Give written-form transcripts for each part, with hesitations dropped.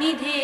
ಸನ್ನಿಧಿ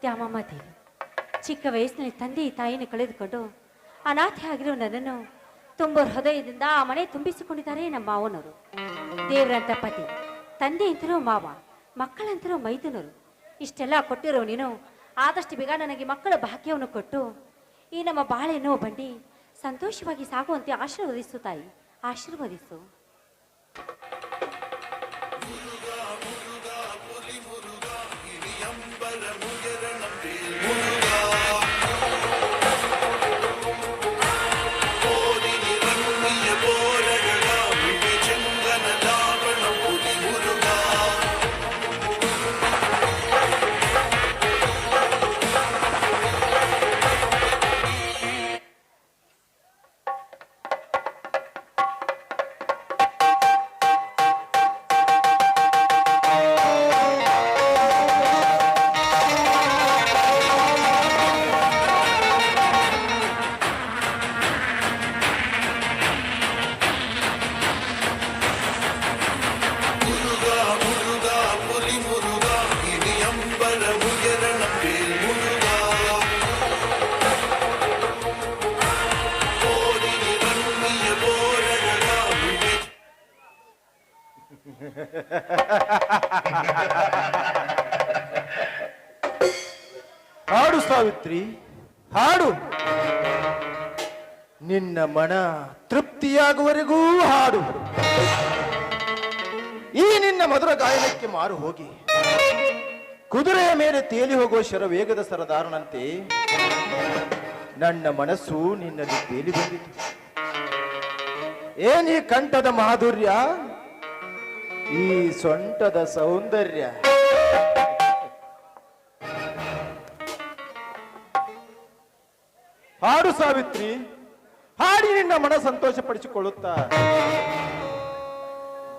ತ್ಯಾಮಮ್ಮದೇವಿ ಚಿಕ್ಕ ವಯಸ್ಸಿನಲ್ಲಿ ತಂದೆ ತಾಯಿಯನ್ನು ಕಳೆದುಕೊಂಡು ಅನಾಥೆ ಆಗಿರೋ ನನ್ನನ್ನು ತುಂಬ ಹೃದಯದಿಂದ ಆ ಮನೆ ತುಂಬಿಸಿಕೊಂಡಿದ್ದಾರೆ ನಮ್ಮ ಮಾವನವರು. ದೇವರಂತ ಪತಿ, ತಂದೆ ಅಂತರೂ ಮಾವ, ಮಕ್ಕಳಂತರೂ ಮೈದುನರು. ಇಷ್ಟೆಲ್ಲ ಕೊಟ್ಟಿರೋ ನೀನು ಆದಷ್ಟು ಬೇಗ ನನಗೆ ಮಕ್ಕಳ ಭಾಗ್ಯವನ್ನು ಕೊಟ್ಟು ಈ ನಮ್ಮ ಬಾಳೆನೋ ಬಂಡಿ ಸಂತೋಷವಾಗಿ ಸಾಗುವಂತೆ ಆಶೀರ್ವದಿಸು ತಾಯಿ, ಆಶೀರ್ವದಿಸು. ಹಾಡು ಸಾವಿತ್ರಿ, ಹಾಡು. ನಿನ್ನ ಮನ ತೃಪ್ತಿಯಾಗುವವರೆಗೂ ಹಾಡು. ಈ ನಿನ್ನ ಮಧುರ ಗಾಯನಕ್ಕೆ ಮಾರು ಹೋಗಿ ಕುದುರೆಯ ಮೇಲೆ ತೇಲಿ ಹೋಗುವ ಶರವೇಗದ ಸರದಾರನಂತೆ ನನ್ನ ಮನಸ್ಸು ನಿನ್ನಲ್ಲಿ ತೇಲಿ ಬಂದಿತು. ಏನಿ ಕಂಠದ ಮಾಧುರ್ಯ, ಈ ಸೊಂಟದ ಸೌಂದರ್ಯ. ಹಾಡು ಸಾವಿತ್ರಿ, ಹಾಡಿ ನಿನ್ನ ಮನ ಸಂತೋಷಪಡಿಸಿಕೊಳ್ಳುತ್ತಾ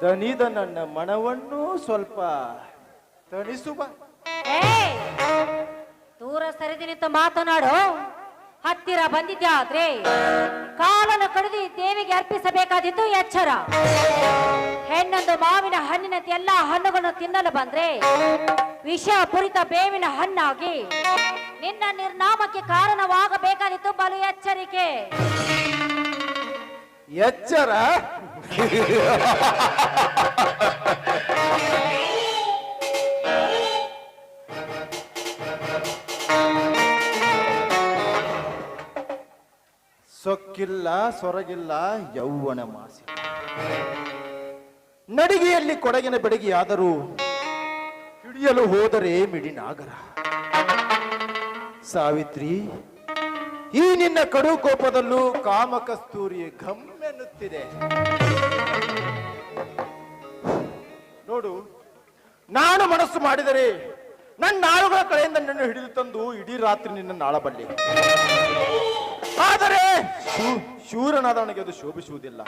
ದನಿದ ನನ್ನ ಮನವನ್ನು ಸ್ವಲ್ಪ ತಣಿಸುವ. ಏಯ್! ದೂರ ಸರಿದು ನಿಂತು ಮಾತನಾಡು. ಹತ್ತಿರ ಬಂದಿದ್ಯಾದ್ರೆ ಕಾಲನ್ನು ಕಡಿದು ದೇವಿಗೆ ಅರ್ಪಿಸಬೇಕಾದಿತ್ತು ಎಚ್ಚರ. ಹೆಣ್ಣೊಂದು ಮಾವಿನ ಹಣ್ಣಿನಂತೆ ಎಲ್ಲಾ ಹಣ್ಣುಗಳನ್ನು ತಿನ್ನಲು ಬಂದ್ರೆ ವಿಷ ಪೂರಿತ ಬೇವಿನ ಹಣ್ಣಾಗಿ ನಿನ್ನ ನಿರ್ನಾಮಕ್ಕೆ ಕಾರಣವಾಗಬೇಕಾದಿತ್ತು. ಬಲು ಎಚ್ಚರಿಕೆ. ಎಚ್ಚರ ಸೊಕ್ಕಿಲ್ಲ, ಸೊರಗಿಲ್ಲ, ಯೌವನ ಮಾಸಿ. ನಡಿಗೆಯಲ್ಲಿ ಕೊಡಗಿನ ಬೆಡಗಿಯಾದರೂ ಹಿಡಿಯಲು ಹೋದರೆ ಮಿಡಿನಾಗರ. ಸಾವಿತ್ರಿ, ಈ ನಿನ್ನ ಕಡು ಕೋಪದಲ್ಲೂ ಕಾಮಕಸ್ತೂರಿ ಘಮ್ಮೆನ್ನುತ್ತಿದೆ. ನೋಡು, ನಾನು ಮನಸ್ಸು ಮಾಡಿದರೆ ನನ್ನ ನಾಳುಗಳ ಕಡೆಯಿಂದ ನಿನ್ನನ್ನು ಹಿಡಿದು ತಂದು ಇಡೀ ರಾತ್ರಿ ನಿನ್ನ ನಾಳಬಲ್ಲೆ. ಆದರೆ ಶೂರನಾದವನಿಗೆ ಅದು ಶೋಭಿಸುವುದಿಲ್ಲ.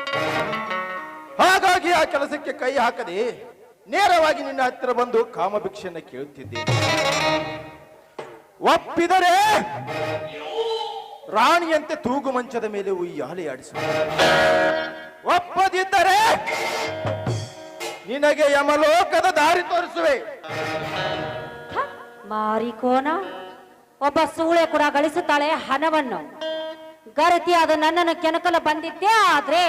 ಹಾಗಾಗಿ ಆ ಕೆಲಸಕ್ಕೆ ಕೈ ಹಾಕದೆ ನೇರವಾಗಿ ನಿನ್ನ ಹತ್ತಿರ ಬಂದು ಕಾಮಭಿಕ್ಷೆಯನ್ನು ಕೇಳುತ್ತಿದ್ದೆ. ಒಪ್ಪಿದರೆ ರಾಣಿಯಂತೆ ತೂಗು ಮಂಚದ ಮೇಲೆ ಉಯ್ಯಾಲೆ ಆಡಿಸು. ಒಪ್ಪದಿದ್ದರೆ ನಿನಗೆ ಯಮಲೋಕದ ದಾರಿ ತೋರಿಸುವೆ. ಮಾರಿಕೋನ ಒಬ್ಬ ಸೂಳೆ ಕೂಡ ಗಳಿಸುತ್ತಾಳೆ ಹಣವನ್ನು. ಗರತಿಯಾದ ನನ್ನನ್ನು ಕೆಣಕಲು ಬಂದಿದ್ದೆ. ಆದ್ರೆ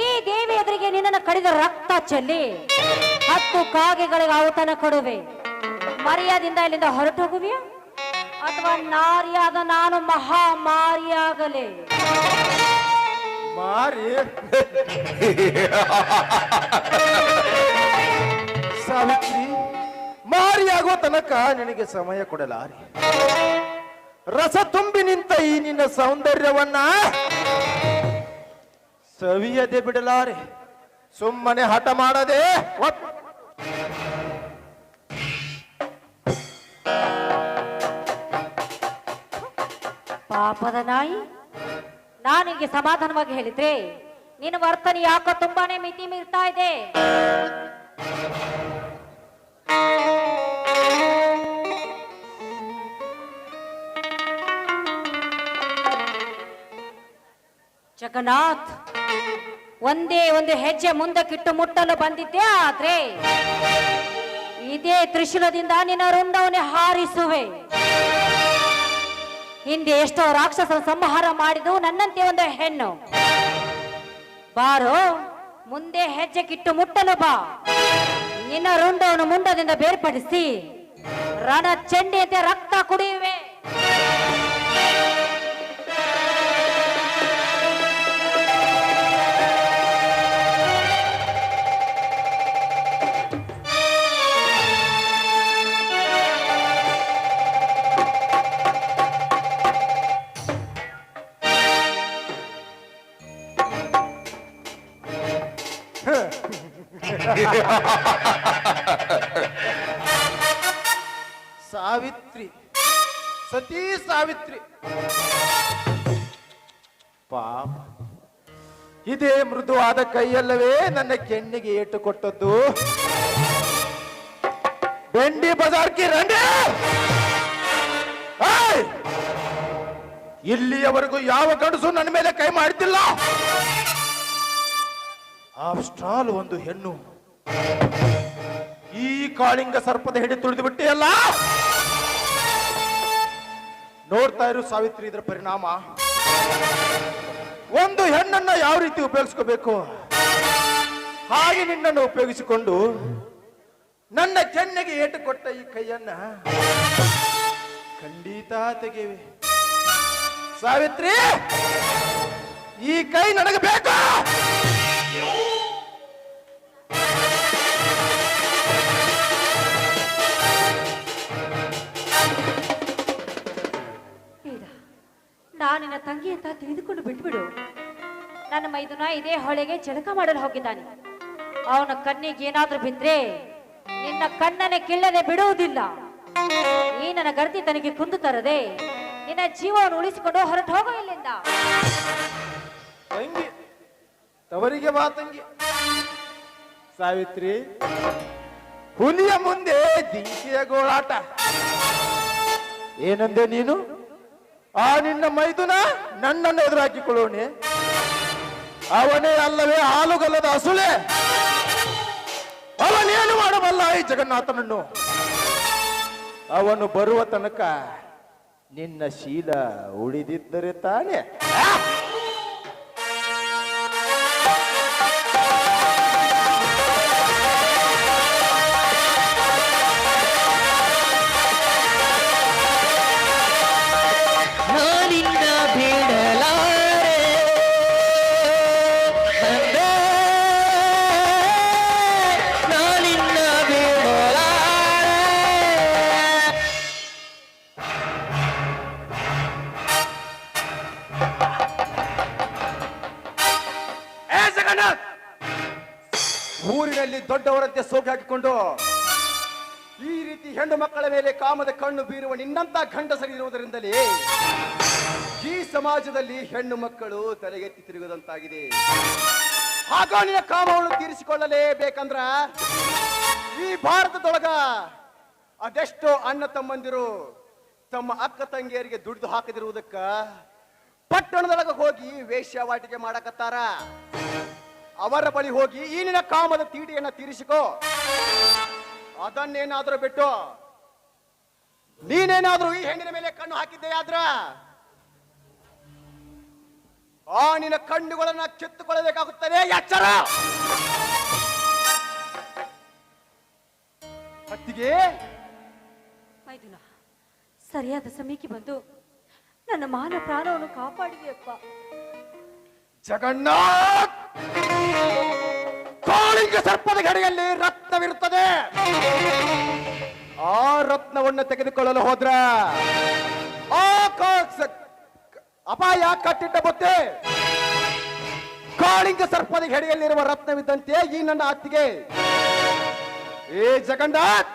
ಈ ದೇವಿ ಎದುರಿಗೆ ನಿನ್ನನ್ನು ಕಡಿದ ರಕ್ತ ಚೆಲ್ಲಿ 10 ಕಾಗೆಗಳಿಗೆ ಔತಣ ಕೊಡುವೆ. ಮರ್ಯಾದಿಂದ ಇಲ್ಲಿಂದ ಹೊರಟು ಹೋಗುವಿಯ ಅಥವಾ ನಾರಿಯಾದ ನಾನು ಮಹಾ ಮಾರಿಯಾಗಲೇ? ಮಾರಿ ಸಾವಿತ್ರಿ, ಮಾರಿಯಾಗುವ ತನಕ ನಿನಗೆ ಸಮಯ ಕೊಡಲಾರೆ. ರಸ ತುಂಬಿ ನಿಂತ ಈ ನಿನ್ನ ಸೌಂದರ್ಯವನ್ನ ಸವಿಯದೆ ಬಿಡಲಾರೆ. ಸುಮ್ಮನೆ ಹಠ ಮಾಡದೆ ಪಾಪದ ನಾಯಿ, ನಾನಿಗೆ ಸಮಾಧಾನವಾಗಿ ಹೇಳಿದ್ರೆ ನಿನ್ನ ವರ್ತನೆ ಯಾಕೋ ತುಂಬಾನೇ ಮಿತಿ ಮೀರ್ತಾ ಇದೆ. ಜಗನ್ನಾಥ್, ಒಂದೇ ಒಂದು ಹೆಜ್ಜೆ ಮುಂದಕ್ಕಿಟ್ಟು ಮುಟ್ಟಲು ಬಂದಿದ್ದೆ. ಆದ್ರೆ ಇದೇ ತ್ರಿಶೂಲದಿಂದ ನಿನ್ನ ರುಂಡವನ್ನೇ ಹಾರಿಸುವೆ. ಹಿಂದೆ ಎಷ್ಟೋ ರಾಕ್ಷಸರ ಸಂಹಾರ ಮಾಡಿದು ನನ್ನಂತೆ ಒಂದು ಹೆಣ್ಣು. ಬಾರೋ, ಮುಂದೆ ಹೆಜ್ಜೆ ಕಿಟ್ಟು ಮುಟ್ಟಲು ಬಾ. ನಿನ್ನ ರುಂಡವನ್ನು ಮುಂಡದಿಂದ ಬೇರ್ಪಡಿಸಿ ರಣ ಚೆಂಡಿಯಂತೆ ರಕ್ತ ಕುಡಿಯುವೆ. ಸಾವಿತ್ರಿ, ಸತೀ ಸಾವಿತ್ರಿ, ಪಾಪ, ಇದೇ ಮೃದುವಾದ ಕೈಯಲ್ಲವೇ ನನ್ನ ಕೆನ್ನಿಗೆ ಏಟು ಕೊಟ್ಟದ್ದು. ಬೆಂಡಿ ಬಜಾರ್ಗೆ ರಂಡಿ. ಇಲ್ಲಿಯವರೆಗೂ ಯಾವ ಗಂಡಸು ನನ್ನ ಮೇಲೆ ಕೈ ಮಾಡ್ತಿಲ್ಲ. ಆಫ್ಟರ್ ಒಂದು ಹೆಣ್ಣು ಈ ಕಾಳಿಂಗ ಸರ್ಪದ ಹಿಡಿ ತುಳಿದು ಬಿಟ್ಟಿಯಲ್ಲ. ನೋಡ್ತಾ ಇರು ಸಾವಿತ್ರಿ, ಇದರ ಪರಿಣಾಮ. ಒಂದು ಹೆಣ್ಣನ್ನ ಯಾವ ರೀತಿ ಉಪಯೋಗಿಸ್ಕೋಬೇಕು ಹಾಗೆ ನಿನ್ನನ್ನು ಉಪಯೋಗಿಸಿಕೊಂಡು ನನ್ನ ಕೆನ್ನೆಗೆ ಏಟು ಕೊಟ್ಟ ಈ ಕೈಯನ್ನ ಖಂಡಿತ ತೆಗೆವೆ. ಸಾವಿತ್ರಿ, ಈ ಕೈ ನನಗೆ ಬೇಕು. ಯಾಕೆ ಅಂತ ತಿಳಿದುಕೊಂಡು ಬಿಟ್ಬಿಡು. ನನ್ನ ಮೈದುನ ಇದೇ ಹೊಳೆಗೆ ಜಳಕ ಮಾಡಲು ಹೋಗಿದ್ದಾನೆ. ಅವನ ಕಣ್ಣಿಗೆ ಏನಾದ್ರೂ ಬಿದ್ರೆ ನಿನ್ನ ಕಣ್ಣನ್ನೇ ಕಿಳ್ಳದೆ ಬಿಡುವುದಿಲ್ಲ. ಈ ನನ್ನ ಗರ್ತಿ ತನಗೆ ಕುಂದು ತರದೆ ನಿನ್ನ ಜೀವವನ್ನು ಉಳಿಸಿಕೊಂಡು ಹೊರಟು ಹೋಗೋ ಇಲ್ಲಿಂದ. ತಂಗಿ ತವರಿಗೆ ಬಾ ತಂಗಿ. ಸಾವಿತ್ರಿ, ಹುಲಿಯ ಮುಂದೆ ಜಿಂಕೆಯ ಗೋಳಾಟ. ಏನಂದೆ ನೀನು? ಆ ನಿನ್ನ ಮೈದುನ ನನ್ನನ್ನು ಎದುರು ಹಾಕಿಕೊಳ್ಳೋಣೆ? ಅವನೇ ಅಲ್ಲವೇ ಹಾಲುಗಲ್ಲದ ಹಸುಳೆ? ಅವನೇನು ಮಾಡಬಲ್ಲ ಈ ಜಗನ್ನಾಥನನ್ನು? ಅವನು ಬರುವ ತನಕ ನಿನ್ನ ಶೀಲ ಉಳಿದಿದ್ದರೆ ತಾನೆ. ಊರಿನಲ್ಲಿ ದೊಡ್ಡವರಂತೆ ಸೋಗಿ ಹಾಕಿಕೊಂಡು ಈ ರೀತಿ ಹೆಣ್ಣು ಮಕ್ಕಳ ಮೇಲೆ ಕಾಮದ ಕಣ್ಣು ಬೀರುವ ನಿನ್ನಂತ ಗಂಡಸರಿರುವುದರಿಂದಲೇ ಈ ಸಮಾಜದಲ್ಲಿ ಹೆಣ್ಣು ಮಕ್ಕಳು ತಲೆಗೆತ್ತಿ ತಿರುಗದಂತಾಗಿದೆ. ಹಾಗೋ ನಿನ್ನ ಕಾಮವನ್ನು ತೀರಿಸಿಕೊಳ್ಳಲೇಬೇಕಂದ್ರ ಈ ಭಾರತದೊಳಗ ಅದೆಷ್ಟೋ ಅಣ್ಣ ತಮ್ಮಂದಿರು ತಮ್ಮ ಅಕ್ಕ ತಂಗಿಯರಿಗೆ ದುಡಿದು ಹಾಕದಿರುವುದಕ್ಕ ಪಟ್ಟಣದೊಳಗ ಹೋಗಿ ವೇಶ್ಯಾವಾಟಿಕೆ ಮಾಡಕತ್ತಾರ. ಅವರ ಬಳಿ ಹೋಗಿ ಈ ನಿನ್ನ ಕಾಮದ ತೀಟಿಯನ್ನ ತೀರಿಸಿಕೋ. ಅದನ್ನೇನಾದ್ರೂ ಬಿಟ್ಟು ನೀನೇನಾದ್ರೂ ಈ ಹೆಣ್ಣಿನ ಮೇಲೆ ಕಣ್ಣು ಹಾಕಿದ್ದೆಯಾದ್ರ ಆ ನಿನ್ನ ಕಣ್ಣುಗಳನ್ನ ಕಿತ್ತುಕೊಳ್ಳಬೇಕಾಗುತ್ತದೆ. ಎಚ್ಚರ! ಅತ್ತಿಗೆ, ಮೈದುನ, ಸರಿಯಾದ ಸಮಯಕ್ಕೆ ಬಂದು ನನ್ನ ಮಾನ ಪ್ರಾಣವನ್ನು ಕಾಪಾಡಿದೆಯಪ್ಪ. ಜಗನ್ನಾಥ್, ಕಾಳಿಂಗ ಸರ್ಪದ ಗಡಿಯಲ್ಲಿ ರತ್ನವಿರುತ್ತದೆ. ಆ ರತ್ನವನ್ನು ತೆಗೆದುಕೊಳ್ಳಲು ಹೋದ್ರ ಆ ಅಪಾಯ ಕಟ್ಟಿಟ್ಟ ಬುತ್ತಿ. ಕಾಳಿಂಗ ಸರ್ಪದ ಹೆಡೆಯಲ್ಲಿರುವ ರತ್ನವಿದ್ದಂತೆ ಈ ನನ್ನ ಅತ್ತಿಗೆ. ಏ ಜಗನ್ನಾಥ್,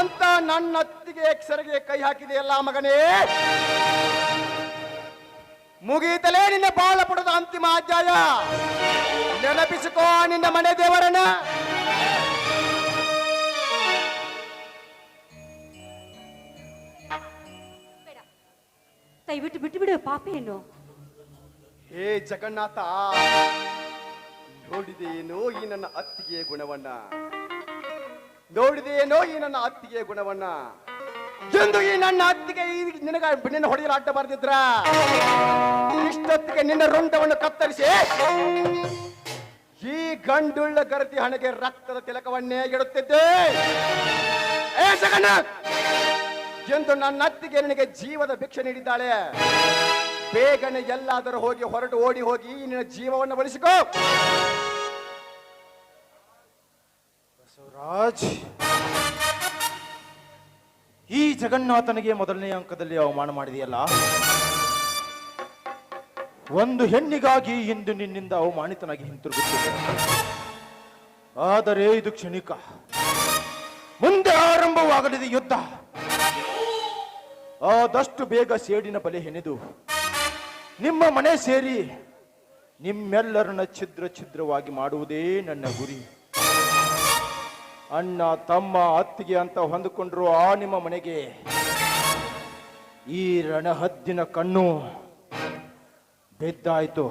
ಅಂತ ನನ್ನ ಅತ್ತಿಗೆ ಸೆರಗೆ ಕೈ ಹಾಕಿದೆಯಲ್ಲ ಮಗನೇ, ಮುಗೀತಲೇ ನಿನ್ನ ಬಾಳ ಪುಟದ ಅಂತಿಮ ಅಧ್ಯಾಯ. ನೆನಪಿಸಿಕೋ ನಿನ್ನ ಮನೆ ದೇವರನ್ನ. ದಯವಿಟ್ಟು ಬಿಟ್ಟು ಬಿಡು ಪಾಪೇನು. ಹೇ ಜಗನ್ನಾಥ, ನೋಡಿದೆಯೇನೋ ಈ ನನ್ನ ಅತ್ತಿಗೆಯ ಗುಣವನ್ನ, ನೋಡಿದೆಯೇನೋ ಈ ನನ್ನ ಅತ್ತಿಗೆಯ ಗುಣವನ್ನ. ಎಂದು ಈ ನನ್ನ ಅತ್ತಿಗೆ ನಿನ್ನ ಹೊಡೆಯಲು ಅಡ್ಡ ಬರ್ದಿದ್ರ ಇಷ್ಟೊತ್ತಿಗೆ ನಿನ್ನ ರುಂಡವನ್ನು ಕತ್ತರಿಸಿ ಈ ಗಂಡುಳ್ಳ ಗರತಿ ಹಣೆಗೆ ರಕ್ತದ ತಿಲಕವನ್ನೇ ಇಡುತ್ತಿದ್ದೆ. ಏ ಜಗನ್ನಾಥ್, ಎಂದು ನನ್ನ ಅತ್ತಿಗೆ ನಿನಗೆ ಜೀವದ ಭಿಕ್ಷೆ ನೀಡಿದ್ದಾಳೆ. ಬೇಗನೆ ಎಲ್ಲಾದರೂ ಹೋಗಿ ಹೊರಟು ಓಡಿ ಹೋಗಿ ನಿನ್ನ ಜೀವವನ್ನು ಬಳಸಿಕೋ. ಬಸವರಾಜ್, ಈ ಜಗನ್ನಾಥನಿಗೆ ಮೊದಲನೇ ಅಂಕದಲ್ಲಿ ಅವಮಾನ ಮಾಡಿದೆಯಲ್ಲ. ಒಂದು ಹೆಣ್ಣಿಗಾಗಿ ಇಂದು ನಿನ್ನಿಂದ ಅವಮಾನಿತನಾಗಿ ಹಿಂತಿರುಗುತ್ತಿದೆ. ಆದರೆ ಇದು ಕ್ಷಣಿಕ. ಮುಂದೆ ಆರಂಭವಾಗಲಿದೆ ಯುದ್ಧ. ಆದಷ್ಟು ಬೇಗ ಸೇಡಿನ ಬಲೆ ಹೆಣೆದು ನಿಮ್ಮ ಮನೆ ಸೇರಿ ನಿಮ್ಮೆಲ್ಲರನ್ನ ಛಿದ್ರ ಛಿದ್ರವಾಗಿ ಮಾಡುವುದೇ ನನ್ನ ಗುರಿ. ಅಣ್ಣ ತಮ್ಮ ಅತ್ತಿಗೆ ಅಂತ ಹೊಂದಿಕೊಂಡ್ರು ಆ ನಿಮ್ಮ ಮನೆಗೆ ಈ ರಣಹದ್ದಿನ ಕಣ್ಣು ಬಿದ್ದಾಯ್ತು.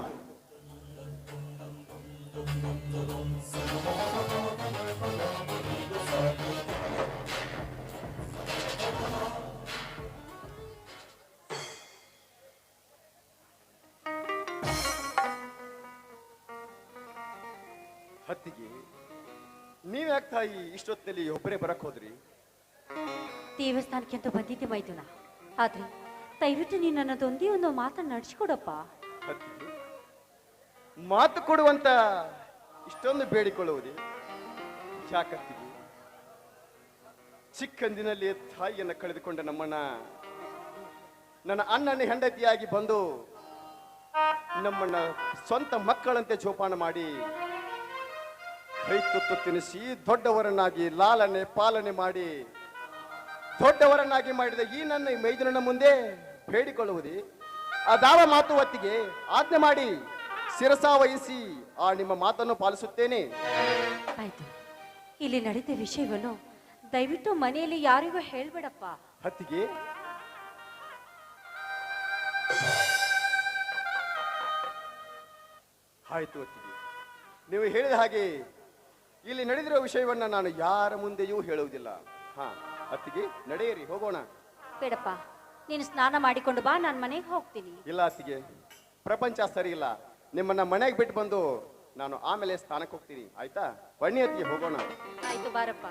ಅತ್ತಿಗೆ, ನೀವ್ಯಾಕೆ ತಾಯಿ ಇಷ್ಟೊತ್ತಿನಲ್ಲಿ ಒಬ್ಬರೇ ಬರಕ್ ಹೋದ್ರಿ? ದೇವಸ್ಥಾನಕ್ಕೆ ಅಂತ ಬಂದಿದ್ದೆ ಮೈದುನ. ಆದ್ರೆ ದಯವಿಟ್ಟು ನೀನು ನನ್ನದೊಂದೇ ಒಂದು ಮಾತನ್ನು ನಡೆಸಿಕೊಡಪ್ಪ. ಮಾತು ಕೊಡುವಂತ ಇಷ್ಟೊಂದು ಬೇಡಿಕೊಳ್ಳುವುದೇ ಯಾಕತ್ತಿಗೆ? ಚಿಕ್ಕಂದಿನಲ್ಲಿ ತಾಯಿಯನ್ನು ಕಳೆದುಕೊಂಡ ನಮ್ಮಣ್ಣ ನನ್ನ ಅಣ್ಣನ ಹೆಂಡತಿಯಾಗಿ ಬಂದು ನಮ್ಮನ್ನ ಸ್ವಂತ ಮಕ್ಕಳಂತೆ ಜೋಪಾನ ಮಾಡಿ ಕೈ ತುತ್ತು ತಿನ್ನಿಸಿ ದೊಡ್ಡವರನ್ನಾಗಿ ಲಾಲನೆ ಪಾಲನೆ ಮಾಡಿ ದೊಡ್ಡವರನ್ನಾಗಿ ಮಾಡಿದ ಈ ನನ್ನ ಮೈದುನನ ಮುಂದೆ ಬೇಡಿಕೊಳ್ಳುವುದೇ ಅದಾವ ಮಾತು ಹೊತ್ತಿಗೆ ಆಜ್ಞೆ ಮಾಡಿ ಶಿರಸ ವಹಿಸಿ ಆ ನಿಮ್ಮ ಮಾತನ್ನು ಪಾಲಿಸುತ್ತೇನೆ. ಆಯ್ತು, ಇಲ್ಲಿ ನಡೆದ ವಿಷಯವನ್ನು ದಯವಿಟ್ಟು ಮನೆಯಲ್ಲಿ ಯಾರಿಗೂ ಹೇಳ್ಬೇಡಪ್ಪ. ಅತ್ತಿಗೆ ಆಯ್ತು ಅತ್ತಿಗೆ, ನೀವು ಹೇಳಿದ ಹಾಗೆ ಇಲ್ಲಿ ನಡೆದಿರೋ ವಿಷಯವನ್ನ ನಾನು ಯಾರ ಮುಂದೆಯೂ ಹೇಳುವುದಿಲ್ಲ. ಹಾ ಅತ್ತಿಗೆ, ನಡೆಯಿರಿ, ಹೋಗೋಣ. ಬೇಡಪ್ಪ, ನೀನು ಸ್ನಾನ ಮಾಡಿಕೊಂಡು ಬಾ, ನಾನು ಮನೆಗೆ ಹೋಗ್ತೀನಿ. ಇಲ್ಲ ಅತ್ತಿಗೆ, ಪ್ರಪಂಚ ಸರಿ ಇಲ್ಲ. ನಿಮ್ಮನ್ನ ಮನೆಗೆ ಬಿಟ್ಟು ಬಂದು ನಾನು ಆಮೇಲೆ ಸ್ಥಾನಕ್ಕೆ ಹೋಗ್ತೀನಿ. ಆಯ್ತಾ? ಬನ್ನಿ ಅತ್ತಿಗೆ, ಹೋಗೋಣ. ಆಯ್ತು ಬಾರಪ್ಪ.